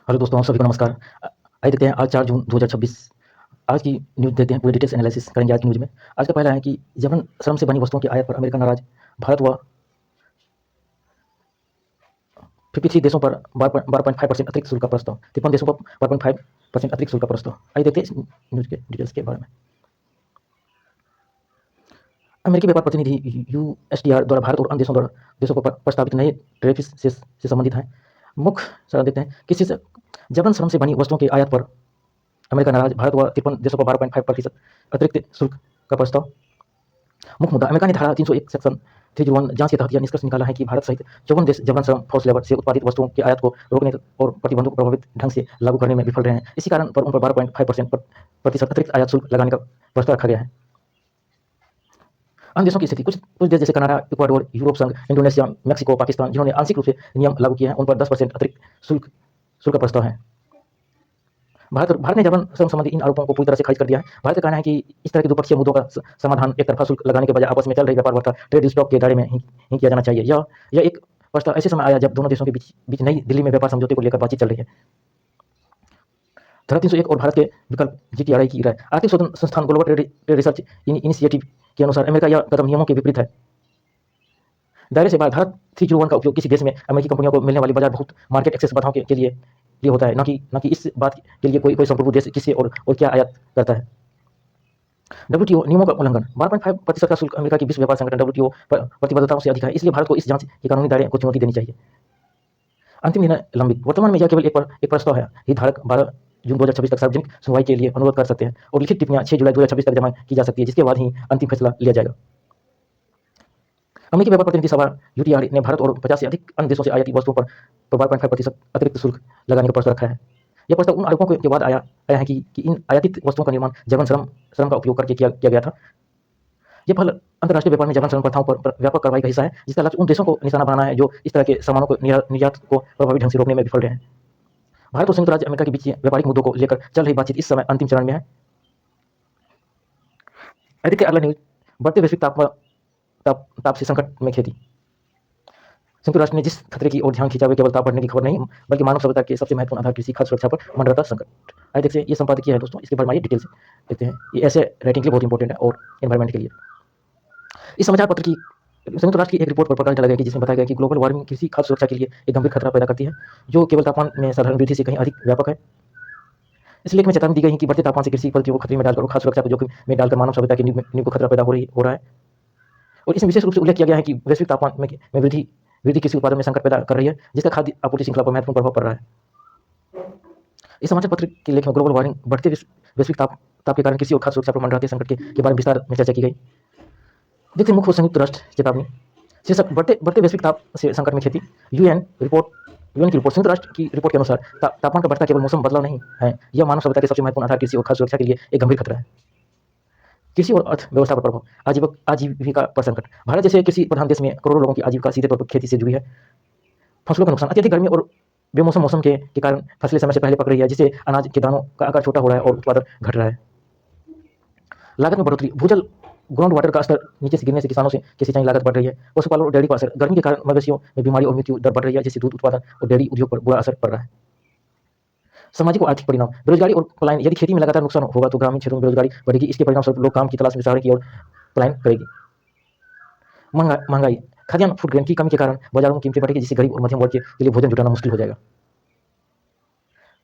Hello दोस्तों, आप सभी को नमस्कार। आइए देखते हैं आज 4 जून 2026 आज की न्यूज़ देखते हैं, पूरी डिटेल्स एनालिसिस करेंगे आज की न्यूज़ में। आज का पहला है कि जबरन श्रम से बनी वस्तुओं के आयात पर अमेरिका नाराज। भारत व 53 देशों पर 12.5% अतिरिक्त शुल्क का प्रस्ताव। 53 देशों पर 12.5% अतिरिक्त शुल्क का प्रस्ताव। आइए देखते हैं इस न्यूज़ के डिटेल्स के बारे में। अमेरिकी व्यापार प्रतिनिधि यूएसटीआर द्वारा भारत और अन्य देशों पर प्रस्तावित नए टैरिफ से संबंधित हैं। मुख्य सारांश देते हैं। किसी से जबरन श्रम से बनी वस्तुओं के आयात पर अमेरिका नाराज। भारत व 53 देशों पर 12.5% अतिरिक्त शुल्क का प्रस्ताव। मुख्य मुद्दा, अमेरिका ने धारा 301 सेक्शन 301 जांच के तहत यह निष्कर्ष निकाला है कि भारत सहित 54 देश जबरन श्रम फोर्स लेबर से उत्पादित वस्तुओं के आयात को रोकने और प्रतिबंधों को प्रभावित ढंग से लागू करने में विफल रहे हैं। इसी कारण पर उन पर 12.5% अतिरिक्त आयात शुल्क लगाने का प्रस्ताव रखा गया है। अन्य देशों की स्थिति, कुछ कुछ देश जैसे कनाडा, इक्वाडोर, यूरोप संघ, इंडोनेशिया, मेक्सिको, पाकिस्तान, जिन्होंने आंशिक रूप से नियम लागू किए हैं, उन पर 10% अतिरिक्त शुल्क शुल्क का प्रस्ताव है। भारत ने जबरन श्रम संबंधी इन आरोपों को पूरी तरह से खारिज कर दिया है। भारत का कहना है कि इस तरह के द्विपक्षीय मुद्दों का समाधान एक तरफा शुल्क लगाने के बजाय आपस में चल रही व्यापार वार्ता ट्रेड स्टॉक के दायरे में ही किया जाना चाहिए। यह एक प्रस्ताव ऐसे समय आया जब दोनों देशों के बीच नई दिल्ली में व्यापार समझौते को लेकर बातचीत चल रही है। धारा 301 और भारत के विकल्प जीटीआरआई की राय। आर्थिक शोध संस्थान ग्लोबल ट्रेड रिसर्च इनिशिएटिव के अनुसार अमेरिका यह कदम नियमों के विपरीत है। दायरे से बाहर धारा 301 का उपयोग किसी देश में अमेरिकी कंपनियों को मिलने वाली बाजार बहुत मार्केट एक्सेस बाधाओं के लिए होता है, न कि इस बात के लिए कोई संप्रभु देश किससे और क्या आयात करता है। डब्ल्यूटीओ नियमों का उल्लंघन। 12.5% का शुल्क अमेरिका की विश्व व्यापार संगठन डब्ल्यूटीओ प्रतिबद्धताओं से अधिक है, इसलिए भारत को इस जांच के कानूनी दायरे को चुनौती देनी चाहिए। अंतिम निर्णय लंबित। वर्तमान में यह केवल एक प्रस्ताव है। हितधारक 12 जून 2026 तक सार्वजनिक सुनवाई के लिए अनुरोध कर सकते हैं और लिखित टिप्पणियां 6 जुलाई 2026 तक जमा की जा सकती है, जिसके बाद ही अंतिम फैसला लिया जाएगा। अमेरिकी व्यापार प्रतिनिधि सभा यूटीआर ने भारत और 50 से अधिक अन्य देशों से आयाती वस्तुओं पर 12.5% अतिरिक्त शुल्क लगाने का प्रस्ताव रखा है। यह प्रस्ताव उन आरोपों के बाद आया है कि इन आयातित वस्तुओं का निर्माण जबरन श्रम का उपयोग करके किया गया था। यह पहल अंतर्राष्ट्रीय व्यापार में जबरन श्रम प्रथाओं पर व्यापक कार्रवाई का हिस्सा है, जिसका लक्ष्य उन देशों को निशाना बनाना है जो इस तरह के सामानों को निर्यात को प्रभावी ढंग से रोकने में विफल रहे हैं। भारत और संयुक्त राज्य अमेरिका के बीच व्यापारिक मुद्दों को लेकर चल रही बातचीत इस समय अंतिम चरण में है। अगला न्यूज, बढ़ते वैश्विक ताप से संकट में खेती। संयुक्त राष्ट्र ने जिस खतरे की ओर ध्यान खींचा, वे केवल ताप बढ़ने की खबर नहीं, बल्कि मानव सभ्यता के सबसे महत्वपूर्ण आधार कृषि खाद्य सुरक्षा पर मंडराता संकट। आइए देखते हैं, ये संपादकीय है दोस्तों, इसके बारे में आइए डिटेल से देखते हैं। ये ऐसे रेटिंग के लिए बहुत इंपॉर्टेंट है और एनवायरमेंट के लिए। इस समाचार पत्र की संयुक्त राष्ट्र की एक रिपोर्ट पर प्रकाश डाला गया कि जिसमें बताया गया कि ग्लोबल वार्मिंग कृषि खाद्य सुरक्षा के लिए एक गंभीर खतरा पैदा करती है, जो केवल तापमान में साधारण वृद्धि से कहीं अधिक व्यापक है। इस लेख में चेतावनी दी गई है कि बढ़ते तापमान से कृषि पद्धतियों को खतरे में डालकर और खाद्य सुरक्षा को जोखिम में डालकर मानव सभ्यता की नींव को खतरा पैदा हो रहा है। और इसमें विशेष रूप से उल्लेख किया गया है कि वैश्विक तापमान में वृद्धि कृषि उत्पादन में संकट पैदा कर रही है, जिसका खाद्य आपूर्ति श्रृंखला पर महत्वपूर्ण प्रभाव पड़ रहा है। इस समाचार पत्र के लेख में ग्लोबल वार्मिंग, बढ़ते वैश्विक ताप के कारण कृषि और खाद्य सुरक्षा पर मंडराते संकट के बारे में विस्तार में चर्चा की गई। देखिए मुख्य संयुक्त राष्ट्र चेतावनी शीर्षक, बढ़ते वैश्विक ताप से संकट में खेती। यूएन की रिपोर्ट। संयुक्त राष्ट्र की रिपोर्ट के अनुसार तापमान का बढ़ना केवल मौसम बदलाव नहीं है, यह मानव सभ्यता के सबसे महत्वपूर्ण आधार कृषि और खाद्य सुरक्षा के लिए एक गंभीर खतरा है। कृषि और अर्थव्यवस्था पर प्रभाव। आजीविका पर संकट। भारत जैसे कृषि प्रधान देश में करोड़ों लोगों की आजीविका सीधे तौर पर खेती से जुड़ी है। फसलों का नुकसान। अत्यधिक गर्मी और बेमौसम मौसम के कारण फसलें समय से पहले पक रही है, जिससे अनाज के दानों का आकार छोटा हो रहा है और उत्पादन घट रहा है। लागत में बढ़ोतरी। भूजल ग्राउंड वाटर का स्तर नीचे से गिरने से किसानों की सिंचाई लागत बढ़ रही है। पशुपालन और डेयरी पर असर। गर्मी के कारण मवेशियों में बीमारी और मृत्यु दर बढ़ रही है, जिससे दूध उत्पादन और डेयरी उद्योग पर बुरा असर पड़ रहा है। सामाजिक और आर्थिक परिणाम। बेरोजगारी और पलायन। यदि खेती में लगातार नुकसान होगा तो ग्रामीण क्षेत्रों में बेरोजगारी बढ़ेगी। इसके परिणामस्वरूप लोग काम की तलाश में शहर की ओर पलायन करेगी। महंगाई। खाद्यान्न फूड ग्रेन की कमी के कारण बाजारों में कीमतें बढ़ेगी, जिससे गरीब और मध्यम वर्ग के लिए भोजन जुटाना मुश्किल हो जाएगा।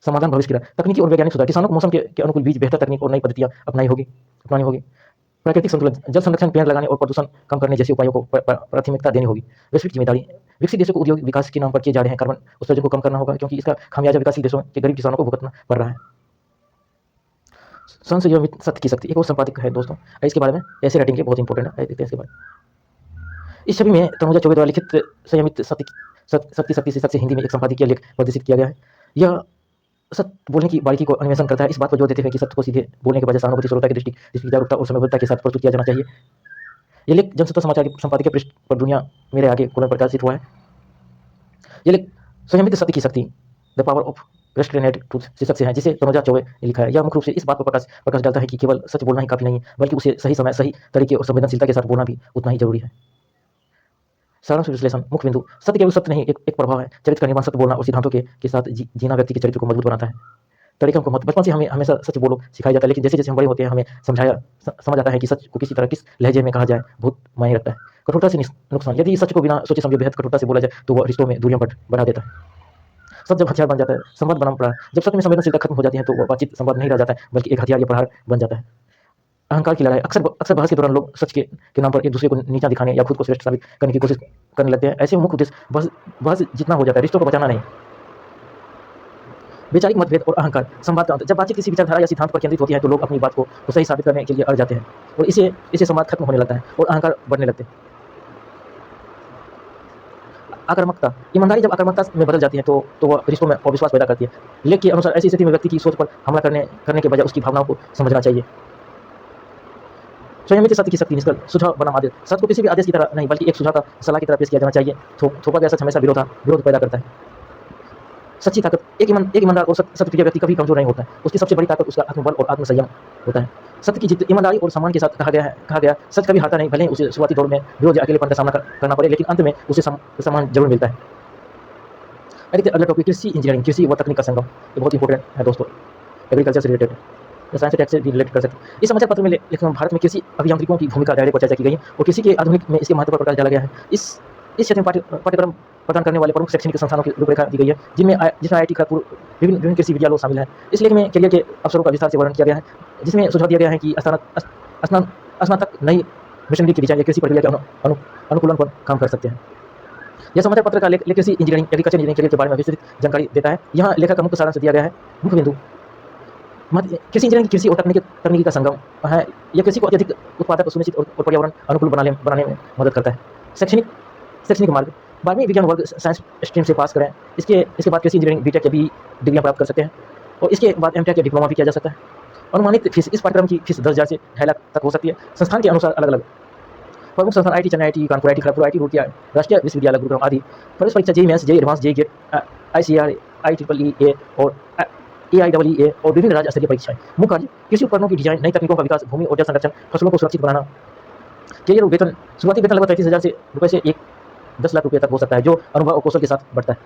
समाधान, भविष्य की राह। तकनीकी और वैज्ञानिक सुधार। किसानों को मौसम के अनुकूल बीज, बेहतर तकनीक और नई पद्धतियां अपनानी होगी। प्राकृतिक संतुलन। जल संरक्षण, पेड़ लगाने और प्रदूषण कम करने जैसे उपायों को प्राथमिकता देनी होगी। वैश्विक जिम्मेदारी। विकसित देशों को औद्योगिक विकास के नाम पर किए जा रहे हैं कार्बन उत्सर्जन को कम करना होगा, क्योंकि इसका खामियाजा विकासशील देशों के गरीब किसानों को भुगतना पड़ रहा है। संयमित सत्य की शक्ति। एक और संपादक है दोस्तों, इसके बारे में ऐसे रेटिंग के बहुत इंपॉर्टेंट है, देखते हैं इसके बारे में। इस छवि में तनुजा चौबे द्वारा लिखित संयमित शक्ति शीर्षक से हिंदी में एक संपादकीय लेख प्रदर्शित किया गया है। यह सत्य बोलने की बारीकी को अन्वेषण करता है, इस बात पर जोर देते हुए कि सत्य को सीधे बोलने के बजाय सहानुभूति, श्रोता की दृष्टि जागरूकता और समयबद्धता के साथ प्रस्तुत किया जाना चाहिए। यह लेख जनसत्ता समाचार के संपादकीय पृष्ठ पर दुनिया मेरे आगे कोलम प्रकाशित हुआ है। यह लेख संयमित सत्य की शक्ति, द पावर ऑफ रेस्ट्रेनेड ट्रूथ शीर्षक से है, जिसे तनुजा चौबे ने लिखा है। यह मुख्य रूप से इस बात पर प्रकाश डालता है कि केवल सच बोलना ही काफी नहीं, बल्कि उसे सही समय, सही तरीके और संवेदनशीलता के साथ बोलना भी उतना ही जरूरी है। सारांश विश्लेषण मुख्य बिंदु। सत्य केवल सत्य नहीं, एक प्रभाव है। चरित्र का निर्माण सत्य बोलना और सिद्धांतों के साथ जीना व्यक्ति के चरित्र को मजबूत बनाता है। तरीकों को मत बचपन से हमें हमेशा सच बोलो सिखाया जाता है, लेकिन जैसे-जैसे हम बड़े होते हैं हमें समझ आता है कि सच को किसी तरह किस लहजे में कहा जाए बहुत मायने रखता है। कठोरता से नुकसान। यदि सच को बिना सोचे समझे बेहद कठोरता से बोला जाए तो वह रिश्तों में दूरियां बढ़ा देता है। सच जब हथियार बन जाता है, संवाद बनाम प्रहार। जब सच में संवेदनशीलता खत्म हो जाती है तो वह बातचीत संवाद नहीं रह जाता है, बल्कि एक हथियार या प्रहार बन जाता है। अहंकार की लड़ाई। अक्सर बहस के दौरान लोग सच के नाम पर एक दूसरे को नीचा दिखाने या खुद को श्रेष्ठ साबित करने की कोशिश करने लगते हैं। ऐसे में मुख्य उद्देश्य बहस जितना हो जाता है, रिश्तों को बचाना नहीं। वैचारिक मतभेद और अहंकार। संवाद का अंत। जब बातचीत किसी विचारधारा या सिद्धांत पर केंद्रित होती है तो लोग अपनी बात को सही साबित करने के लिए अड़ जाते हैं और इससे संवाद खत्म होने लगता है और अहंकार बढ़ने लगते हैं। आक्रामकता। ईमानदारी जब आक्रामकता में बदल जाती है तो वह रिश्तों में अविश्वास पैदा करती है। लेख के अनुसार ऐसी स्थिति में व्यक्ति की सोच पर हमला करने के बजाय उसकी भावनाओं को समझना चाहिए। संयमित सत्य की शक्ति। निष्कर्ष। सुझाव बनाम आदेश। सत्य को किसी भी आदेश की तरह नहीं बल्कि एक सुझाव का सलाह की तरह पेश किया जाना चाहिए। थोपा गया सच हमेशा विरोध पैदा करता है। सच्ची ताकत। एक ईमानदार और सत्यप्रिय व्यक्ति कभी कमजोर नहीं होता है। उसकी सबसे बड़ी ताकत उसका आत्मबल और आत्मसंयम होता है। सत्य की जीत। ईमानदारी और सम्मान के साथ कहा गया सच कभी हारता नहीं, भले ही उसे शुरुआती दौर में विरोध या अकेलेपन का सामना करना पड़े, लेकिन अंत में उसे सम्मान जरूर मिलता है। अगला टॉपिक कृषि इंजीनियरिंग। कृषि व तकनीक का संगम। ये बहुत इंपॉर्टेंट है दोस्तों, एग्रीकल्चर से रिलेटेड है, साइंस टेक से भी रिलेट कर सकते हैं। इस समाचार पत्र में भारत में कृषि अभियांत्रिकों की भूमिका दायरे पर चर्चा की गई है और कृषि के आधुनिक में इसके महत्व पर प्रकाश डाला गया है। इस क्षेत्र में पाठ्यक्रम प्रदान करने वाले प्रमुख शैक्षणिक संस्थानों की रूपरेखा दी गई है, जिसमें IIT खड़गपुर विभिन्न कृषि विद्यालय शामिल हैं। इस लेख में करियर के अवसरों का विस्तार से वर्णन किया गया है, जिसमें सुझाव दिया गया है कि स्नातक नई मशीनरी की डिजाइन या कृषि प्रक्रिया के अनुकूलन पर काम कर सकते हैं। यह समाचार पत्र का लेख कृषि इंजीनियरिंग एग्रीकल्चर इंजीनियरिंग करियर के बारे में विस्तृत जानकारी देता है। यहाँ लेखक का मुख्य सारांश दिया गया है। मुख्य बिंदु। कृषि इंजीनियरिंग कृषि और तकनीकी का संगम है। यह कृषि को अत्यधिक उत्पादक, सुनिश्चित और पर्यावरण अनुकूल बनाने में मदद करता है। शैक्षणिक मार्ग। 12वीं विज्ञान वर्ग साइंस स्ट्रीम से पास करें। इसके बाद कृषि इंजीनियरिंग बीटेक या BE डिग्रियां प्राप्त कर सकते हैं और इसके बाद MTech या डिप्लोमा भी किया जा सकता है। अनुमानित फीस। इस पाठ्यक्रम की फीस 10,000 से 2.5 लाख तक हो सकती है। संस्थान के अनुसार अलग अलग। प्रमुख संस्थान IIT Chennai, IIT Kanpur, IIT Kharagpur, IIT Roorkee, राष्ट्रीय विश्वविद्यालय गुरुग्राम आदि। प्रवेश परीक्षा JEE Mains, JEE Advanced, JEE GATE, ICAR, IEEE और AIEEE और विभिन्न राज्य स्तरीय परीक्षाएं। मुख्य कार्य। कृषि उपकरणों की डिजाइन, नई तकनीकों का विकास, भूमि और जल संरक्षण, फसलों को सुरक्षित बनाना। करियर और वेतन। शुरुआती वेतन लगभग 33,000 रुपये से 10 लाख रुपये तक हो सकता है, जो अनुभव और कौशल के साथ बढ़ता है।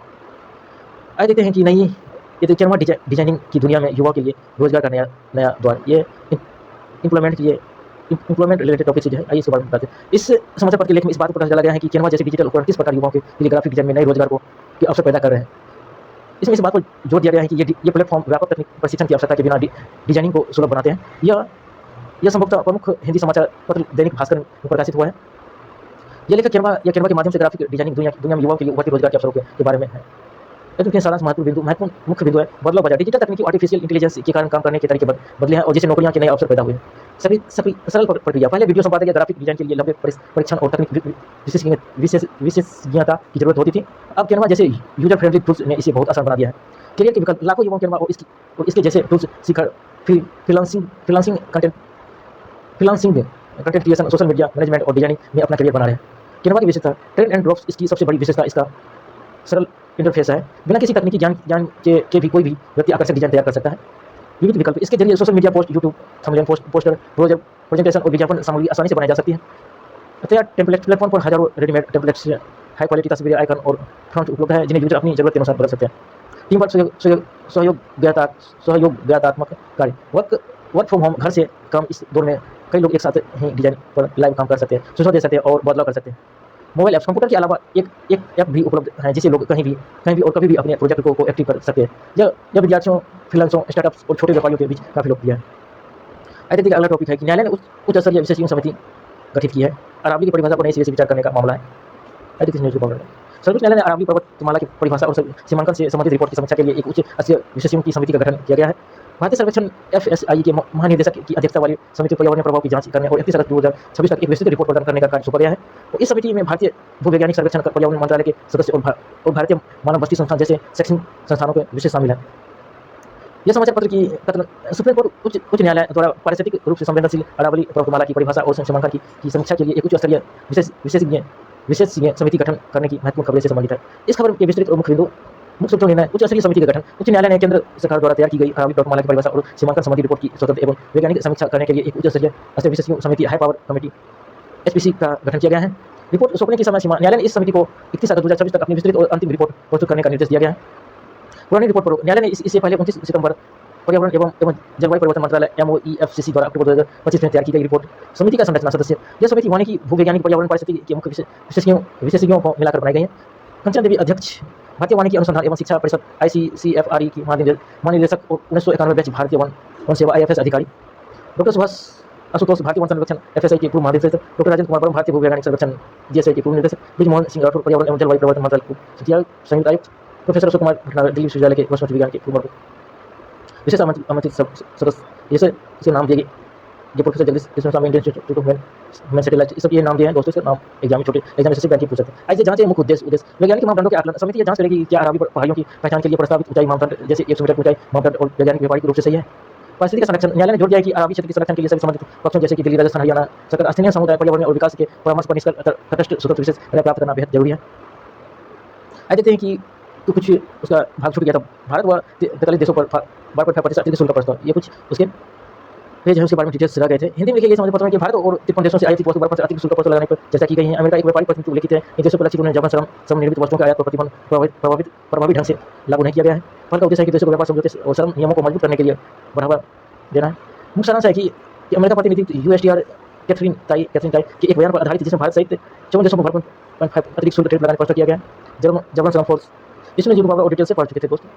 आइए देखते हैं कि ये कैनवा डिजाइनिंग की दुनिया में युवाओं के लिए रोजगार का नया द्वार। ये इम्प्लॉयमेंट रिलेटेड टॉपिक है, आइए इसके बारे में बताते हैं। इस समाचार पत्र के लेख में इस बात पर पता चला गया है कि कैनवा जैसे डिजिटल उपकरण किस प्रकार युवाओं के लिए ग्राफिक डिजाइन में नए रोजगार के अवसर पैदा कर रहे हैं। इसमें इस बात पर जोर दिया गया है कि ये प्लेटफॉर्म व्यापक तकनीक प्रशिक्षण की आवश्यकता के बिना डिजाइनिंग को सुलभ बनाते हैं। यह संभवतः प्रमुख हिंदी समाचार पत्र दैनिक भास्कर में प्रकाशित हुआ है। यह लेखक कैनवा के माध्यम से ग्राफिक डिजाइनिंग दुनिया में युवाओं के लिए उभरते रोजगार के अवसरों के बारे में है। सारांश। महत्वपूर्ण मुख्य बिंदु है बदलाव बाजार। डिजिटल तकनीकी आर्टिफिशियल इंटेलिजेंस के कारण काम करने के तरीके बदले हैं और जिससे नौकरियां के नए अवसर पैदा हुए हैं। सरल प्रक्रिया। पहले वीडियो संपादक या ग्राफिक डिजाइन के लिए लंबे परीक्षण और तकनीक विशेषज्ञता की जरूरत होती थी। अब कैनवा जैसे यूजर फ्रेंडली टूल्स ने इसे बहुत आसान बना दिया है। करियर के विकल्प। लाखों युवाओं कैनवा और इसके जैसे टूल्स सीखकर freelancing content creation, social media management और डिजाइनिंग में अपना करियर बना रहे हैं। कैनवा की विशेषता। Drag and drop. इसकी सबसे बड़ी विशेषता इसका सरल इंटरफेस है। बिना किसी तकनीकी ज्ञान के भी कोई भी व्यक्ति आकर्षक डिजाइन तैयार कर सकता है। विविध विकल्प। इसके जरिए social media post, YouTube thumbnail, poster, presentation और विज्ञापन सामग्री आसानी से बनाई जा सकती है। तैयार टेम्पलेट। प्लेटफॉर्म पर हजारों रेडीमेड टेम्पलेट्स, हाई क्वालिटी तस्वीरें, आइकन और फ्रंट उपलब्ध है, जिन्हें यूजर अपनी जरूरत के अनुसार बदल सकते हैं। Team work. सहयोगात्मक कार्य। Work from home. घर से काम। इस दौर में कई लोग एक साथ ही डिजाइन पर लाइव काम कर सकते हैं, सुझाव दे सकते हैं और बदलाव कर सकते हैं। Mobile apps. कंप्यूटर के अलावा एक ऐप भी उपलब्ध है जिसे लोग कहीं भी और कभी भी अपने प्रोजेक्ट को एक्टिव कर सकते हैं। यह विद्यार्थियों, फ्रीलांसरों, स्टार्टअप्स और छोटे व्यापारियों के बीच काफी लोकप्रिय है। अगला टॉपिक है कि न्यायालय ने उच्च स्तरीय विशेषज्ञ समिति गठित की है। अरावली की परिभाषा पर नई सिरे से विचार करने का मामला है। सर्वोच्च न्यायालय ने अरावली पर्वतमाला की परिभाषा और सीमांकन से संबंधित रिपोर्ट की समीक्षा के लिए एक उच्च स्तरीय विशेषज्ञों की समिति का गठन किया गया है। भारतीय सर्वेक्षण FSI के महानिदेशक की अध्यक्षता वाली समिति पर्यावरण प्रभाव की जांच करने और 31 अगस्त 2026 तक एक विस्तृत रिपोर्ट प्रदान करने का कार्य सौंपा गया है। तो इस समिति में भारतीय भूवैज्ञानिक सर्वेक्षण पर्यावरण मंत्रालय के सदस्य और भारतीय मानव बस्ती संस्थान जैसे शैक्षणिक संस्थानों के विशेष शामिल है। यह समाचार पत्र की सुप्रीम कोर्ट उच्च न्यायालय द्वारा पारिस्थितिक रूप से संवेदनशील अरावली पर्वतमाला की परिभाषा और सीमांकन की समीक्षा के लिए एक उच्च स्तरीय विशेषज्ञ समिति गठन करने की महत्वपूर्ण खबरें से संबंधित है। इस खबर के विस्तृत और मुख्य बिंदु। मुख्य निर्णय। उच्च स्तरीय समिति का गठन। उच्च न्यायालय ने केंद्र सरकार द्वारा तैयार की गई अरावली पर्वतमाला की परिभाषा और सीमांकन संबंधी रिपोर्ट की स्वतंत्र एवं वैज्ञानिक समीक्षा करने के लिए एक उच्च स्तरीय विशेषज्ञ समिति हाई पावर कमेटी HPC का गठन किया गया है। रिपोर्ट सौंपने की समय सीमा न्यायालय ने इस समिति को 31 अगस्त 2026 तक अपनी विस्तृत और अंतिम रिपोर्ट प्रस्तुत करने का निर्देश दिया गया है। पुरानी रिपोर्ट पर न्यायालय ने इससे पहले 29 सितंबर पर्यावरण एवं जलवायु परिवर्तन मंत्रालय MOEFCC द्वारा अक्टूबर 2025 में तैयार की गई रिपोर्ट समिति का संरचना सदस्य यह समिति वानिकी भूवैज्ञानिक पर्यावरण पारिस्थितिकी के मुख्य विशेषज्ञों को मिलाकर बनाई गई है। कंचन देवी अध्यक्ष भारतीय वानिकी अनुसंधान एवं शिक्षा परिषद ICCFRE की महानिदेशक और 1991 बैच भारतीय वन सेवा IFS अधिकारी, डॉक्टर सुभाष आशुतोष भारतीय वन संरक्षण FSI के पूर्व महानिदेशक, डॉक्टर राजेंद्र कुमार वर्मा भारतीय भूवैज्ञानिक संरक्षण GSI के पूर्व निदेशक, ब्रिजमोहन सिंह राठौर पर्यावरण एवं जलवायु परिवर्तन मंत्रालय के सचिव संयुक्त आयुक्त, प्रोफेसर अशोक कुमार भटनागर दिल्ली विश्वविद्यालय के वनस्पति विज्ञान के पूर्व विशेष आमंत्रित सदस्य इसे नाम दिए ये professor Jagdish Swami Indian institute of human satellite, इस सब ये नाम दिए हैं दोस्तों। इसका नाम एग्जाम में छोटे एग्जाम से बैंक की पूछ सकते हैं। आइए जांचें मुख्य उद्देश्य वैज्ञानिक मापदंडों के आकलन। समिति ये जांच करेगी क्या अरावली पहाड़ियों की पहचान के लिए प्रस्तावित ऊंचाई मापदंड जैसे 100 मीटर ऊंचाई मापदंड और वैज्ञानिक व्यापारिक रूप से सही है। पारिस्थितिक संरक्षण न्यायालय ने जोर दिया है कि अरावली क्षेत्र के संरक्षण के लिए सभी संबंधित पक्षों जैसे कि दिल्ली, राजस्थान, हरियाणा सरकार स्थानीय समुदाय पर्यावरण और विकास के परामर्श पर तटस्थ स्वतंत्र विशेष राय प्राप्त करना बेहद जरूरी है। आइए देखते हैं कि तो कुछ उसका भाग छूट गया था। भारत व 43 देशों पर 12.5% अतिरिक्त शुल्क का प्रस्ताव, ये कुछ उसके पेज है, उसके बारे में डिटेल्स रह गए थे। हिंदी में लिखे गए समाचार पत्रों में कि भारत और 53 देशों से आयातित वस्तु पर 12% अतिरिक्त शुल्क प्रस्ताव लगाने पर चर्चा की गई है। अमेरिका एक व्यापारिक प्रतिनिधि उल्लेखित है। इन देशों पर लक्षित उन्हें जबरन श्रम निर्मित वस्तुओं के आयात पर प्रतिबंध प्रभावी ढंग से लागू नहीं किया गया है। फल का उद्देश्य है कि देशों को व्यापार समझौते और श्रम नियमों को मजबूत करने के लिए बढ़ावा देना है। मुख्य सारांश है कि अमेरिका प्रतिनिधि USTR कैथरीन ताई के एक बयान पर आधारित जिसमें भारत सहित 54 देशों पर 12.5% अतिरिक्त शुल्क लगाने पर प्रस्ताव किया गया है। जबरन श्रम फोर्स इसमें जीरो और डिटेल से पढ़ चुके थे दोस्तों।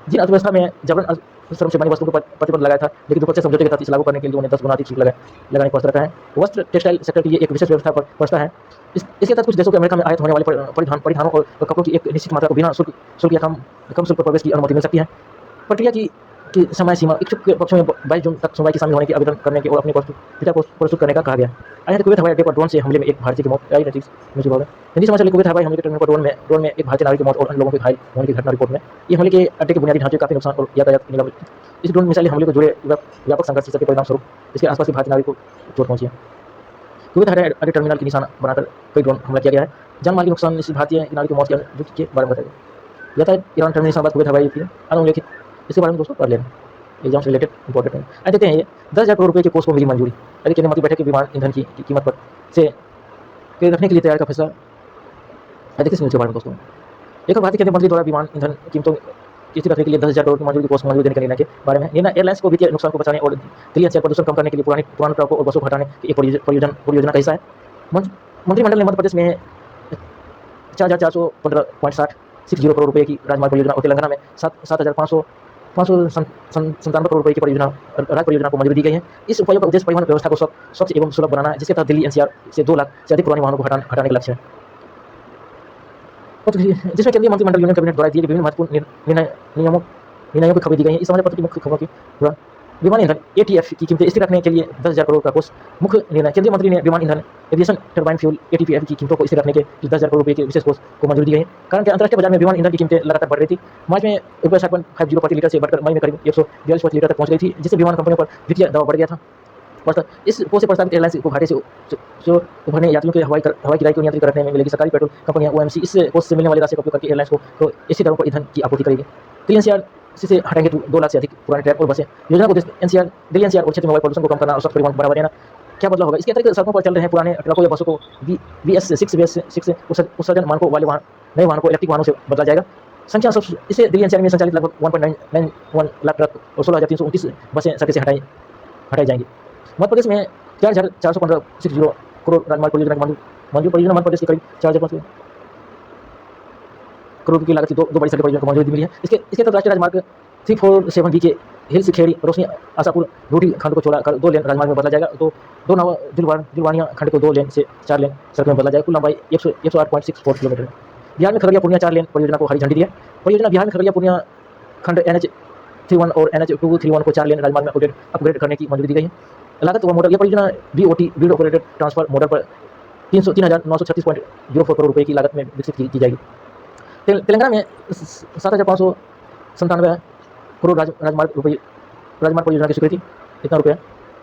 जिन अर्थव्यवस्था में जबरन श्रम से बनी वस्तुओं पर प्रतिबंध लगाया था, लेकिन द्विपक्षीय समझौते के तहत इसे लागू करने के लिए उन्हें 10 गुना अधिक शुल्क लगाने पर रखा है। वस्त्र टेक्सटाइल सेक्टर की एक विशेष व्यवस्था पर पहुंचता है। इसके तहत कुछ देशों के अमेरिका में आयात होने वाले परिधानों और कपड़ों की एक निश्चित मात्रा को बिना शुल्क या कम शुल्क पर प्रवेश की अनुमति मिल सकती है। प्रक्रिया की समय सीमा इच्छुक पक्षों में 22 जून तक सुनवाई की शामिल होने की आवेदन करने के और अपनी पिता को प्रस्तुत करने का कहा गया। आया कुवैत हवाई अड्डे पर ड्रोन से हमले में एक भारतीय की मौत। हिंदी समाचार कुवैत हवाई हमले के टर्मिनल पर ड्रोन में एक भारतीय नागरिक की मौत और अन्य लोगों के घायल होने की घटना रिपोर्ट में ये हमले के अड्डे के बुनियादी ढांचे काफी नुकसान और यातायात निलंबित। इस ड्रोन मिसाइल हमले को जुड़े व्यापक संघर्ष के परिणाम स्वरूप इसके आसपास के भारतीय नागरिक को चोट पहुंची है। कुवैत हवाई अड्डे टर्मिनल की निशाना बनाकर कई ड्रोन हमला किया गया है। जान माल के नुकसान इस भारतीय नागरिक की मौत के बारे में बताया गया। यातायात ईरान टर्मिनल निशानाबाद कुवैत हवाई अनुल्लेखित, इसके बारे में दोस्तों पढ़ लेना, एग्जाम से रिलेटेड इंपॉर्टेंट है। आज देखते हैं ये 10,000 करोड़ रुपये के कोष को मिली मंजूरी। अरे केंद्रीय मंत्री बैठक के विमान ईंधन की कीमत पर से रखने के लिए तैयार का फैसला। देखते हैं इसके बारे में दोस्तों। एक भारतीय केंद्रीय मंत्री द्वारा विमान ईंधन कीमतों की स्थिति रखने के लिए 10,000 करोड़ की मंजूरी कोष को मंजूरी देने के निर्णय के बारे में निर्णय एयरलाइंस को वित्तीय नुकसान को बचाने और दिल्ली एनसीआर प्रदूषण कम करने के लिए पुराने ट्रकों और बसों को हटाने की एक परियोजना का हिस्सा है। मंत्रिमंडल ने मध्य प्रदेश में 4,415.60 करोड़ रुपये की राजमार्ग परियोजना और तेलंगाना में 7,597 करोड़ रुपये की राज परियोजना को मंजूरी दी गई है। इस उपायों का उद्देश्य परिवहन व्यवस्था को स्वच्छ एवं सुलभ बनाना है, जिसके तहत दिल्ली एनसीआर से 2 लाख से अधिक पुराने वाहनों को हटाने का लक्ष्य है। जिसमें केंद्रीय मंत्रिमंडल यूनियन कैबिनेट द्वारा दिए गए विभिन्न महत्वपूर्ण निर्णयों की खबर दी गई है। इस समाचार पत्र की मुख्य खबरों की विमान ईंधन ATF की कीमतें स्थिर रखने के लिए 10,000 करोड़ का कोष। मुख्य निर्णय केंद्रीय मंत्री ने विमान ईंधन एविएशन टरबाइन फ्यूल ATF की कीमतों को स्थिर रखने के 10,000 करोड़ रुपये के विशेष कोष को मंजूरी दी गई है। कारण कि अंतर्राष्ट्रीय बाजार में विमान ईंधन की कीमतें लगातार बढ़ रही थी। मार्च में 1.50 प्रति लीटर से बढ़कर मई में करीब 142 प्रति लीटर तक पहुंच गई थी, जिससे विमान कंपनियों पर वित्तीय दबाव बढ़ गया था। इस कोष से प्रस्तावित एयरलाइंस को घाटे से उभरने यात्रियों के हवाई किराए को नियंत्रित करने में मिलेगी। सरकारी पेट्रोल कंपनियां OMC इस कोष से मिलने वाली राशि का उपयोग करके एयरलाइंस को ऐसी दरों पर ईंधन की आपूर्ति करेगी। दिल्ली एनसीआर से हटाएंगे 2 लाख से अधिक पुराने ट्रैक और बसें। योजना को दिल्ली एनसीआर और क्षेत्र में वायु प्रदूषण को कम करना और स्वच्छ परिवहन बढ़ावा देना। क्या बदलाव होगा? इसके अतिरिक्त सड़कों पर चल रहे पुराने ट्रकों या बसों को BS6 उत्सर्जन मानकों वाले नए वाहनों को इलेक्ट्रिक वाहनों से बदला जाएगा। संख्या इसे दिल्ली एनसीआर में संचालित लगभग 1.991 लाख ट्रक और 16,329 बसें सड़क से हटाई जाएंगी। मध्य प्रदेश में 4,415.60 करोड़ राजमार्ग परियोजना की मंजूर परियोजना। मध्य प्रदेश के करीब 4,500 करोड़ की लागत की दो बड़ी सड़क परियोजना को मंजूरी मिली है। इसके तहत राष्ट्रीय राजमार्ग 347B के हिल्स खेड़ी रोशनी आशापुर रोटी खंड को छोड़कर 2 लेन राजमार्ग में बदला जाएगा। तो 2 नवा दिलवानिया खंड को 2 लेन से 4 लेन सड़क में बदला जाएगा। कुल लंबाई 108.64 किलोमीटर है। बिहार में खगड़िया पूर्णिया 4 लेन परियोजना को हरी झंडी दी है। परियोजना बिहार में खगड़िया पूर्णिया खंड NH31 और NH231 को 4 लेन राजमार्ग में अपग्रेड करने की मंजूरी दी गई है। लागत व मॉडल यह परियोजना BOT build operated transfer model पर 3,936.04 करोड़ रुपये की लागत में विकसित की जाएगी। तेलंगाना में 7,597 करोड़ राजमार्ग परियोजना की स्वीकृति। इतना रुपया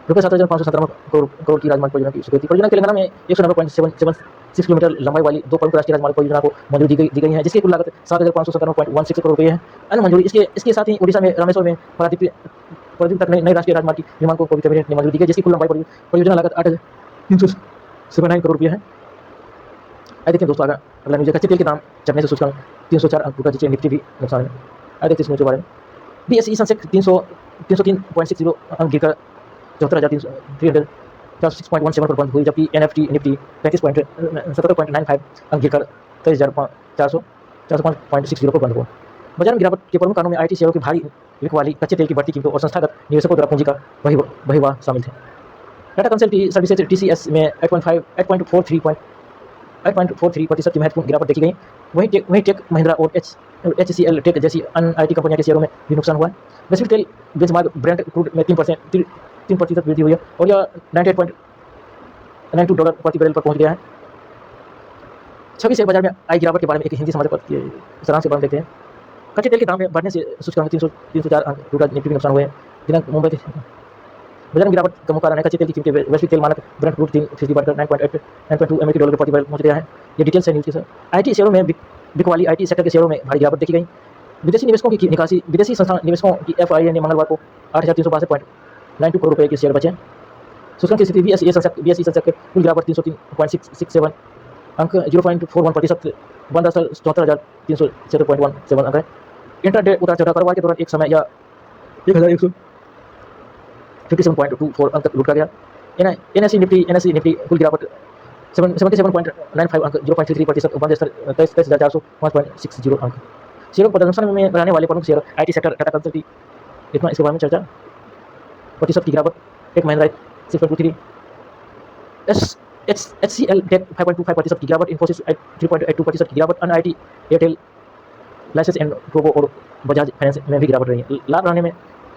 7,597 करोड़ की राजमार्ग परियोजना की स्वीकृति। परियोजना तेलंगाना में 190.76 किलोमीटर लंबाई वाली 2 प्रमुख राष्ट्रीय राजमार्ग परियोजना को मंजूरी दी गई है, जिसकी कुल लागत 7,597.16 करोड़ रुपये है। अन्य मंजूरी इसके साथ ही ओडिशा में रामेश्वर में पारादीप तक नई राष्ट्रीय राजमार्ग की निर्माण को कैबिनेट ने मंजूरी दी गई, जिसकी कुल लंबाई परियोजना लागत 8,379 करोड़ रुपये है। आइए देखते हैं दोस्तों अगला न्यूज़ है कच्चे तेल के दाम चढ़ने से सूचकांक 304 अंक टूटा, जिससे निफ्टी भी नुकसान में। आइए देखते हैं इस न्यूज़ के बारे में। बीएसई सेंसेक्स 303.60 अंक गिरकर 74,346.17 पर बंद हुई, जबकि निफ्टी 17.95 अंक गिरकर 23,405.60 पर बंद हुआ। बाजार में गिरावट के प्रमुख कारणों में आईटी शेयरों की भारी बिक वाली, कच्चे तेल की बढ़ती कीमतों और संस्थागत निवेशकों द्वारा पूंजी का बहिर्वाह शामिल थे। टाटा कंसल्टेंसी सर्विसेज टीसीएस में 8.43% की महत्वपूर्ण गिरावट देखी गई। वहीं टेक महिंद्रा और एचसीएल टेक जैसी अन्य आईटी कंपनियों के शेयरों में भी नुकसान हुआ है। वैश्विक तेल बेंचमार्क ब्रेंट क्रूड में 3% वृद्धि हुई है और यह $98.92 प्रति बैरल पर पहुंच गया है। छवि शेयर बाजार में आई गिरावट के बारे में एक हिंदी समाचार पत्र के सारांश के बारे में देखते हैं। कच्चे तेल के दाम में बढ़ने से सूचकांक 304 अंक टूटा, निफ्टी भी नुकसान हुए हैं। दिनांक मुंबई बाजार में गिरावट का मुख्य कारण है कच्चे तेल की कीमतें। वैश्विक तेल मानक ब्रेंट क्रूड 3% बढ़कर 9.2 अमेरिकी डॉलर प्रति बैरल पहुंच गया है। ये डिटेल्स है न्यूज़ के साथ। आईटी शेयरों में बिक वाली आईटी सेक्टर के शेयरों में भारी गिरावट देखी गई। विदेशी निवेशकों की निकासी। विदेशी संस्थान निवेशकों की एफआईए ने मंगलवार को 8,362.92 करोड़ रुपए के शेयर बचे। सूचकांक की स्थिति बीएसई सेंसेक्स की कुल गिरावट 303.667 अंक 0.41%, बंद स्तर 74,306.17 अंक है। इंट्राडे उतार चढ़ाव कारोबार के दौरान एक समय या 1,157.24 अंक तक लुढ़का गया। एनएसई निफ्टी कुल गिरावट 77.95 अंक 0.33%, बंद स्तर 23,405.60 अंक। शेयरों को प्रदर्शन में रहने वाले प्रमुख share IT sector Tata consultancy, इतना इसके बारे में चर्चा। प्रतिशत की गिरावट टेक महिंद्रा 6.23, एचसीएल टेक 5.25% की गिरावट, इन्फोसिस 3.82% की गिरावट, अन्य आईटी एयरटेल लाइसेंस एंड प्रोबो और बजाज फाइनेंस में भी गिरावट रही है।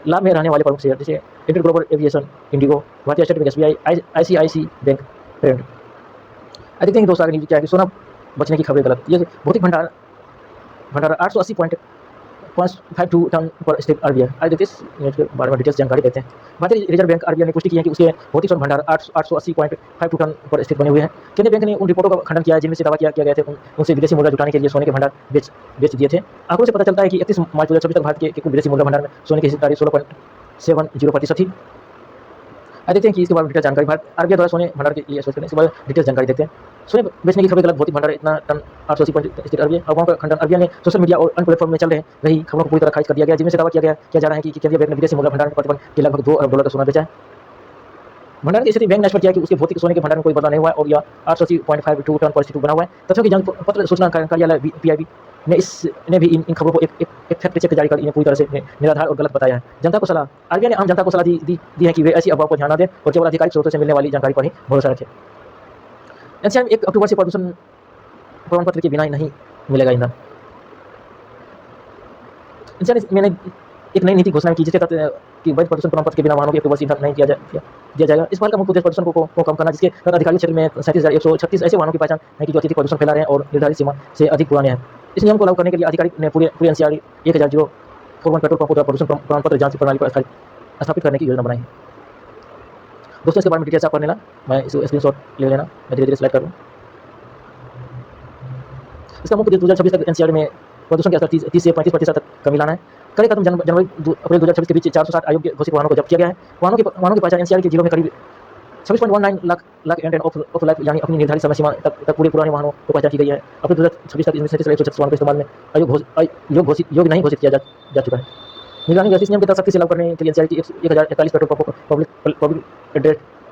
लाभ में रहने वाले प्रमुख शेयर जैसे InterGlobe Aviation, IndiGo, Bharatiya State Bank, SBI, ICICI Bank parent. देखते हैं दोस्तों आगे न्यूज़ क्या है कि सोना बचने की खबरें गलत। ये भौतिक भंडार 880.52 टन पर स्थित आरबीआई। आज देखते हैं इस न्यूज़ के बारे में डिटेल्स जानकारी देते हैं। भारतीय रिजर्व बैंक आरबीआई ने पुष्टि की है कि उसके भौतिक स्वर्ण भंडार 880.52 टन पर स्थित बने हुए हैं। केंद्रीय बैंक ने उन रिपोर्टों का खंडन किया है जिनमें से दावा किया गया था उनसे विदेशी मुद्रा जुटाने के लिए सोने के भंडार बेच दिए थे। आंकड़ों से पता चलता है कि 31 मार्च 2024 तक भारत के कुल विदेशी मुद्रा भंडार में सोने की हिस्सेदारी 16.70% थी। देखते हैं कि इसके बारे में डिटेल जानकारी। आरबीआई द्वारा सोने भंडार के लिए इसके बारे में डिटेल जानकारी देते हैं। सोने बेचने की खबर गलत। भौतिक भंडार इतना टन 880 स्थित आरबीआई। अफवाहों का खंडन। आरबीआई ने सोशल मीडिया और अन्य प्लेटफॉर्म में चल रही खबरों को पूरी तरह खारिज कर दिया गया, जिनमें से दावा किया जा रहा है कि केंद्रीय बैंक ने विदेशी मुद्रा भंडार में प्रतिबंध के लगभग $2 अरब का सोना बेचा है। भंडार की स्थिति बैंक ने स्पष्ट किया कि उसके भौतिक सोने के भंडार में कोई बदलाव नहीं हुआ है और यह 880.52 टन पर स्थित बना हुआ है। तथ्यों की जांच पत्र सूचना कार्यालय पीआईबी ने भी इन खबरों को एक फैक्ट चेक जारी कर इन्हें पूरी तरह से निराधार और गलत बताया है। जनता को सलाह। आरबीआई ने आम जनता को सलाह दी है कि वे ऐसी अफवाह को ध्यान न दें और केवल आधिकारिक स्रोतों से मिलने वाली जानकारी पर ही भरोसा रखें। एनसीआर में 1 अक्टूबर से प्रदूषण प्रमाण पत्र के बिना ही नहीं मिलेगा ईंधन। एनसीआर ने एक नई नीति घोषणा की जिसके तहत कि वैध प्रदूषण प्रमाण पत्र के बिना वाहनों के अक्टूबर से ईंधन नहीं दिया जाएगा। इस पहल का मुख्य उद्देश्य प्रदूषण को कम करना, जिसके तहत अधिकारी क्षेत्र में 37,136 ऐसे वाहनों की पहचान है कि जो अत्यधिक प्रदूषण फैला रहे हैं और निर्धारित सीमा से अधिक पुराने हैं। इस नियम को लागू करने के लिए अधिकारी ने पूरे एनसीआर 1041 पेट्रोल पंपों द्वारा प्रदूषण प्रमाण पत्र जांच प्रणाली को स्थापित करने की योजना बनाई है। दोस्तों इसके बारे में डिटेल्स आप पढ़ लेना, मैं इसको स्क्रीनशॉट ले लेना, मैं धीरे धीरे स्लाइड कर दूँ। इसका मुख्य उद्देश्य 2026 तक एनसीआर में प्रदूषण के स्तर 30 से 35% तक कमी लाना है। कड़े कदम जनवरी अप्रैल 2026 के बीच 460 अयोग्य घोषित वाहनों को जब्त किया गया है। वाहनों की पहचान एनसीआर के जिलों में करीब 26.19 लाख एंड ऑफ लाइफ यानी अपनी निर्धारित समय सीमा तक पूरे पुराने वाहनों को पहचान की गई है। अप्रैल 2026 तक इनमें से 136 वाहनों के इस्तेमाल में योग्य नहीं घोषित किया जा चुका है। निगरानी व्यवस्था इस नियम के तहत सख्ती से लागू करने के लिए एनसीआर की 1041 पेट्रोल पंपों पब्लिक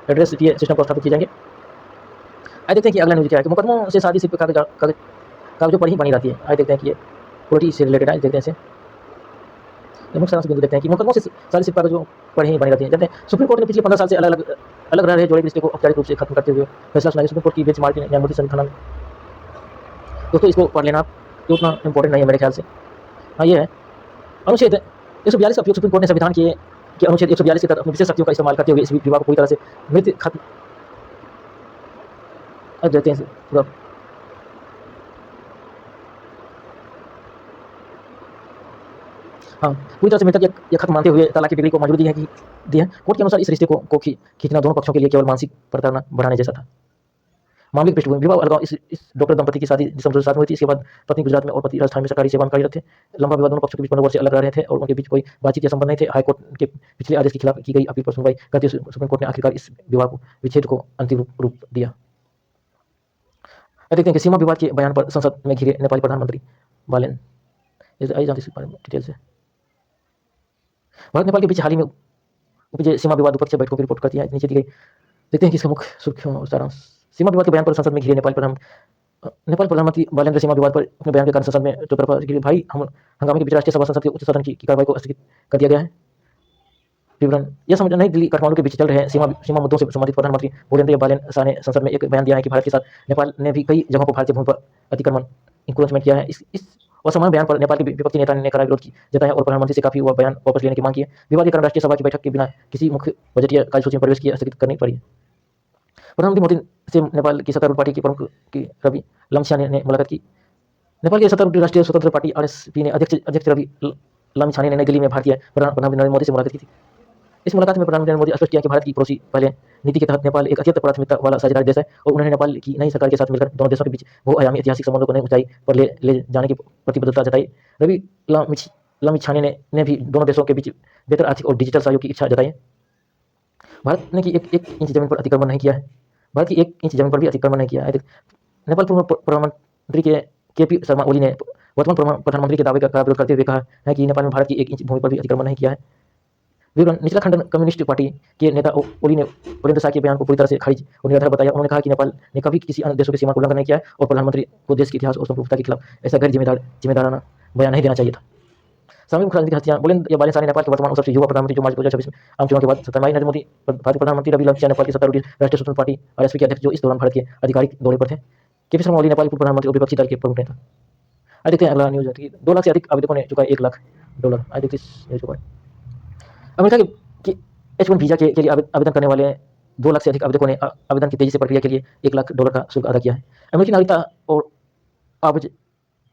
एड्रेस सिस्टम को स्थापित किए जाएंगे। आइए देखते हैं कि अगला न्यूज़ क्या है कि मुकदमों से शादी सिर्फ कागजों पर ही बनी रहती है। आइए देखते हैं कि ये प्रॉपर्टी से रिलेटेड है। देखते हैं इसे मुख्य सारांश बिंदु देखते हैं कि मुकदमों से शादी सिर्फ कागजों पर ही बनी रहती है। जानते हैं सुप्रीम कोर्ट ने पिछले 15 साल से अलग रह रहे जोड़े के रिश्ते को औपचारिक रूप से खत्म करते हुए फैसला सुनाया। सुप्रीम कोर्ट की बेंचमार्क न्यायमूर्ति संखनन। दोस्तों इसको पढ़ लेना आप, ये उतना इंपॉर्टेंट नहीं है मेरे ख्याल से। हाँ ये है अनुच्छेद 142 का उपयोग सुप्रीम कोर्ट ने संविधान के अनुच्छेद 142 के तहत अपनी विशेष शक्तियों का इस्तेमाल करते हुए इस विवाह को पूरी तरह से मृत खत्म देते हैं पूरा। हाँ पूरी तरह से मृतक या खत्म मानते हुए तलाक की डिग्री को मंजूरी दी है। कोर्ट के अनुसार इस रिश्ते को खींचना दोनों पक्षों के लिए केवल मानसिक प्रताड़ना बढ़ाने जैसा था। मामले की पृष्ठभूमि। विवाह अलगाव इस डॉक्टर दंपति की शादी दिसंबर 2007 में हुई थी। इसके बाद पत्नी गुजरात में और पति राजस्थान में सरकारी सेवा में कार्यरत थे। लंबा विवाद दोनों पक्षों के बीच 15 वर्ष से अलग रह रहे थे और उनके बीच कोई बातचीत या संबंध नहीं थे। हाईकोर्ट के पिछले आदेश के खिलाफ की गई अपील पर सुनवाई करते हुए सुप्रीम कोर्ट ने आखिरकार इस विवाह को विच्छेद को अंतिम रूप दिया। देखते हैं कि सीमा विवाद के बयान पर संसद में घिरे नेपाली प्रधानमंत्री बालेन। आई जानते इस बारे में डिटेल से। भारत नेपाल के बीच हाल ही में उपजे सीमा विवाद द्विपक्षीय बैठकों की रिपोर्ट करती है, नीचे दी गई। देखते हैं कि इसका मुख्य सुर्खियों और सारांश। सीमा विवाद के बयान पर संसद में घिरे नेपाल प्रधानमंत्री बालेन्द्र सीमा विवाद पर अपने बयान के कारण संसद में चौतरफा भाई हंगामे के बीच राष्ट्रीय सभा संसद के उच्च सदन की कार्रवाई को स्थगित कर दिया गया है। विवरण यह समझ नई दिल्ली काठमांडू के बीच चल रहे सीमा मुद्दों से संबंधित प्रधानमंत्री बोरेन्द्र बालेन शाह ने संसद में एक बयान दिया है कि भारत के साथ नेपाल ने भी कई जगहों पर भारतीय भूमि पर अतिक्रमण इंक्रोचमेंट किया है। इस असमान बयान पर नेपाल के विपक्षी नेता ने कड़ा विरोध जताया और प्रधानमंत्री से काफी वह बयान वापस लेने की मांग की है। विवाद के कारण राष्ट्रीय सभा की बैठक के बिना किसी मुख्य बजटीय कार्यसूची में प्रवेश किए स्थगित करनी पड़ी है। प्रधानमंत्री मोदी से नेपाल की सत्तारूढ़ पार्टी के प्रमुख की रवि लामिछाने ने मुलाकात की। नेपाल के सत्तारूढ़ राष्ट्रीय स्वतंत्र पार्टी आरएसपी ने अध्यक्ष रवि लामिछाने ने नई दिल्ली में भारतीय प्रधानमंत्री नरेंद्र मोदी से मुलाकात की थी। इस मुलाकात में प्रधानमंत्री नरेंद्र मोदी स्पष्ट किया कि भारत की पड़ोसी पहले नीति के तहत नेपाल एक अत्यंत प्राथमिकता वाला साझेदार देश है और उन्होंने नेपाल की नई सरकार के साथ मिलकर दोनों देशों के बीच बहुआयामी ऐतिहासिक संबंधों को नई ऊंचाई पर ले जाने की प्रतिबद्धता जताई। रवि लामिछाने ने भी दोनों देशों के बीच बेहतर आर्थिक और डिजिटल सहयोग की इच्छा जताई। भारत ने एक इंच जमीन पर अतिक्रमण नहीं किया है। भारत की 1 इंच जमीन पर भी अतिक्रमण नहीं किया है। नेपाल पूर्व प्रधानमंत्री के पी शर्मा ओली ने वर्तमान प्रधानमंत्री के दावे का विरोध करते हुए कहा है कि नेपाल में भारत की 1 इंच भूमि पर भी अतिक्रमण नहीं किया है। विवरण निचला खंडन कम्युनिस्ट पार्टी के नेता ओली ने बोरेन्द्र शाह के बयान को पूरी तरह से खारिज और निराधार बताया। उन्होंने कहा कि नेपाल ने कभी किसी अन्य देशों की सीमा का उल्लंघन नहीं किया है और प्रधानमंत्री को देश के इतिहास और संप्रभुता के खिलाफ ऐसा गैर जिम्मेदाराना बयान नहीं देना चाहिए था। सामूहिक मुख्य राजनीतिक हस्तियां बोरेन्द्र बालेन शाह ने नेपाल के वर्तमान और सबसे युवा प्रधानमंत्री जो मार्च 2026 में आम चुनाव के बाद सत्ता में आई। नरेंद्र मोदी भारतीय प्रधानमंत्री रवि लामिछाने नेपाल की सत्तारूढ़ राष्ट्रीय स्वतंत्र पार्टी आरएसपी के अध्यक्ष जो इस दौरान भारत के आधिकारिक दौरे पर थे। केपी शर्मा ओली नेपाल पूर्व प्रधानमंत्री और विपक्षी दल के प्रमुख नेता। आज देखते हैं अगला न्यूज है कि 2 लाख से अधिक आवेदकों ने चुकाए $1 लाख। आज देखते इस न्यूज को। अमेरिका की H1 वीजा के लिए आवेदन करने वाले 2 लाख से अधिक आवेदकों ने आवेदन की तेजी से प्रक्रिया के लिए $1 लाख का शुल्क अदा किया है। अमेरिकी नागरिकता और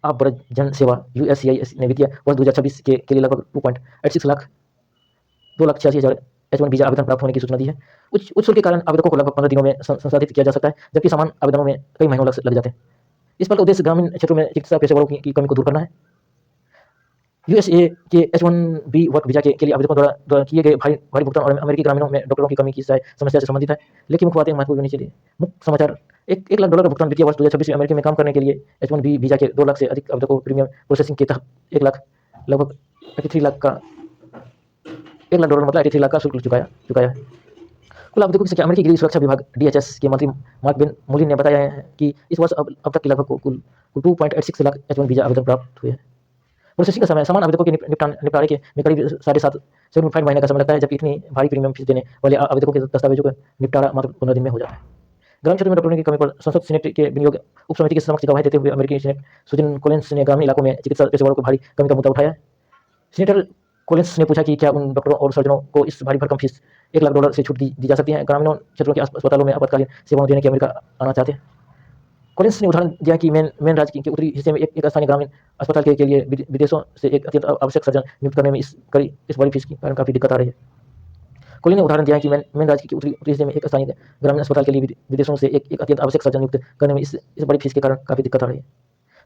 आव्रजन सेवा USCIS ने वित्तीय वर्ष 2026 के लिए लगभग 2.86 लाख 2,86,000 H1 वीजा आवेदन प्राप्त होने की सूचना दी है। उच्च शुल्क के कारण आवेदकों को लगभग 15 दिनों में संसाधित किया जा सकता है, जबकि समान आवेदनों में कई महीनों लग जाते हैं। इस पर उद्देश्य ग्रामीण क्षेत्रों में चिकित्सा पेशेवरों की कमी को दूर करना है। USA के H1B वर्क वीजा के लिए आवेदकों द्वारा किए गए भारी भुगतान और अमेरिकी ग्रामीणों में डॉक्टरों की कमी की समस्या से संबंधित है। लेकिन मुख्य बातें महत्वपूर्ण नीचे दी। मुख्य समाचार $1 लाख का भुगतान वित्तीय वर्ष 2026 में अमेरिका में काम करने के लिए H1B वीजा के 2 लाख से अधिक आवेदकों को प्रीमियम प्रोसेसिंग के तहत लगभग $83 लाख का मतलब $83 लाख का शुल्क चुकाया है। कुल आवेदकों की संख्या अमेरिकी गृह सुरक्षा विभाग DHS के मंत्री मार्क बेन मुलिन ने बताया है कि इस वर्ष अब तक लगभग कुल 2.86 लाख H1 वीजा आवेदन प्राप्त हुए हैं। प्रोसेसिंग का समय समान आवेदकों के निपटारे में करीब 7.5 महीने का समय लगता है, जबकि इतनी भारी प्रीमियम फीस देने वाले आवेदकों के दस्तावेजों का निपटारा मात्र 15 दिन में हो जाता है। ग्रामीण क्षेत्र में डॉक्टरों की कमी पर संसद सीनेट के विनियोग उप समिति के समक्ष गवाही देते हुए अमेरिकी सीनेट सुजन कोलिंस ने ग्रामीण इलाकों में चिकित्सा पेशेवरों को भारी कमी का मुद्दा उठाया। सीनेटर कोलिंस ने पूछा कि क्या उन डॉक्टरों और सर्जनों को इस भारी भरकम फीस $1 लाख से छूट दी जा सकती है। ग्रामीण क्षेत्रों के अस्पतालों में आपातकालीन सेवाओं देने के अमेरिका आना चाहते हैं। कोलिंस ने उदाहरण दिया कि मेन राज्य के उत्तरी हिस्से में एक स्थानीय ग्रामीण अस्पताल के लिए विदेशों से एक अत्यंत आवश्यक सर्जन नियुक्त करने में इस बड़ी फीस के कारण काफी दिक्कत आ रही है। कोलिन ने उदाहरण दिया कि मेन राज्य के उत्तरी हिस्से में एक स्थानीय ग्रामीण अस्पताल के लिए विदेशों से एक अत्यंत आवश्यक सर्जन नियुक्त करने में इस बड़ी फीस के कारण काफी दिक्कत आ रही है।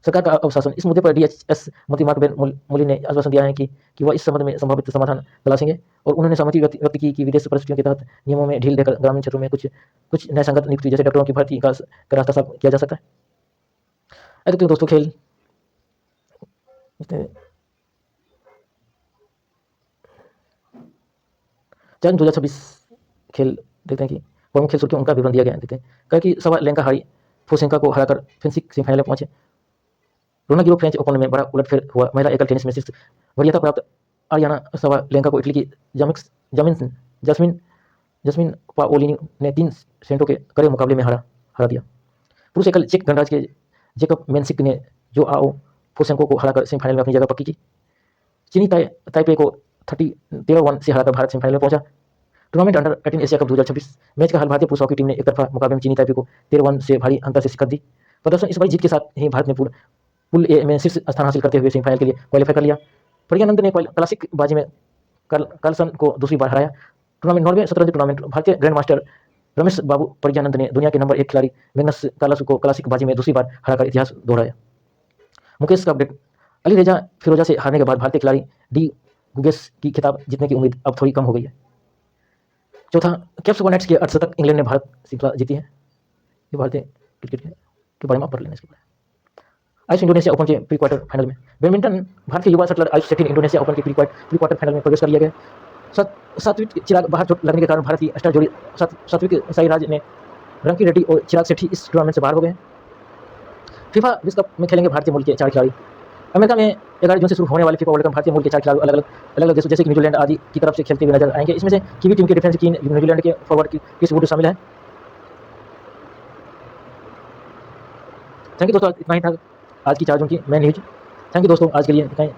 सरकार का अवशासन। इस मुद्दे पर DHS मंत्री मार्क बेन मुलिन ने आश्वासन दिया है कि वह इस संबंध में संभावित समाधान तलाशेंगे और उन्होंने सहमति व्यक्त की कि विदेश परिस्थितियों के तहत नियमों में ढील देकर ग्रामीण क्षेत्रों में कुछ न्यायसंगत नियुक्ति जैसे डॉक्टरों की भर्ती का रास्ता साफ किया जा सकता है। देखते हैं दोस्तों खेल। चैन 2026 खेल देखते हैं कि प्रमुख खेल सुर्खियों उनका विवरण दिया गया है। देखते हैं कल की सवालेंका हारी फोसेंका को हराकर फेंसिंग सेमीफाइनल में पहुंचे। रोland गैरोस फ्रेंच ओपन में बड़ा उलटफेर हुआ। महिला एकल टेनिस में शीर्ष वरीयता प्राप्त आरियाना सवालेंका को इटली की जस्मिन पाओलिनी ने 3 सेटों के कड़े मुकाबले में हरा दिया। पुरुष एकल चेक गणराज्य के जेकब मेंसिक ने जोआओ फोसेंको को हराकर सेमीफाइनल में अपनी जगह पक्की की। चीनी ताइपे को 13-1 से हराकर भारत सेमीफाइनल में पहुंचा। Tournament under 18 Asia cup 2026 match का हाल भारतीय पुरुष हॉकी टीम ने एक तरफा मुकाबले में चीनी ताइपे को 13-1 से भारी अंतर से शिकस्त दी। प्रदर्शन इस बड़ी जीत के साथ ही भारत ने पूल ए में शीर्ष स्थान हासिल करते हुए सेमीफाइनल के लिए क्वालीफाई कर लिया। प्रज्ञानंद ने क्लासिक बाजी में कार्लसन को दूसरी बार हराया। टूर्नामेंट नॉर्वे शतरंज टूर्नामेंट भारतीय ग्रैंड मास्टर रमेश बाबू प्रज्ञानंद ने दुनिया के नंबर 1 खिलाड़ी मैग्नस कार्लसन को क्लासिक बाजी में दूसरी बार हराकर इतिहास दोहराया। मुकेश का अपडेट। अली रेजा फिरोजा से हारने के बाद भारतीय खिलाड़ी डी गुगेस की खिताब जीतने की उम्मीद अब थोड़ी कम हो गई है। चौथा, कैप्स सुपर नेट्स के 8 शतक इंग्लैंड ने भारत श्रृंखला जीती है। ये भारतीय क्रिकेट के बारे में आप पढ़ लेना इसके बारे में। आयुष इंडोनेशिया ओपन के प्री क्वार्टर फाइनल में बैडमिंटन भारत के युवा शटलर आयुष शेट्टी ने इंडोनेशिया ओपन के प्री क्वार्टर फाइनल में प्रवेश कर लिया गया। सात्विक चिराग बाहर चोट लगने के कारण भारत की स्टार जोड़ी सात्विक साईराज ने रंकी रेड्डी और चिराग शेट्टी इस टूर्नामेंट से बाहर हो गए। फीफा विश्व कप में खेलेंगे भारतीय मूल के 4 खिलाड़ी। अमेरिका में 11 जून से शुरू होने वाले फीफा वर्ल्ड कप भारतीय मूल के 4 खिलाड़ी अलग-अलग देशों जैसे कि न्यूजीलैंड आदि की तरफ से खेलते हुए नजर आएंगे। इसमें से कीवी टीम के डिफेंस कीन न्यूजीलैंड के फॉरवर्ड क्रिस वुड शामिल है। थैंक यू दोस्तों, इतना ही था आज की 4 जून की मेन न्यूज। थैंक यू दोस्तों, आज के लिए इतना ही।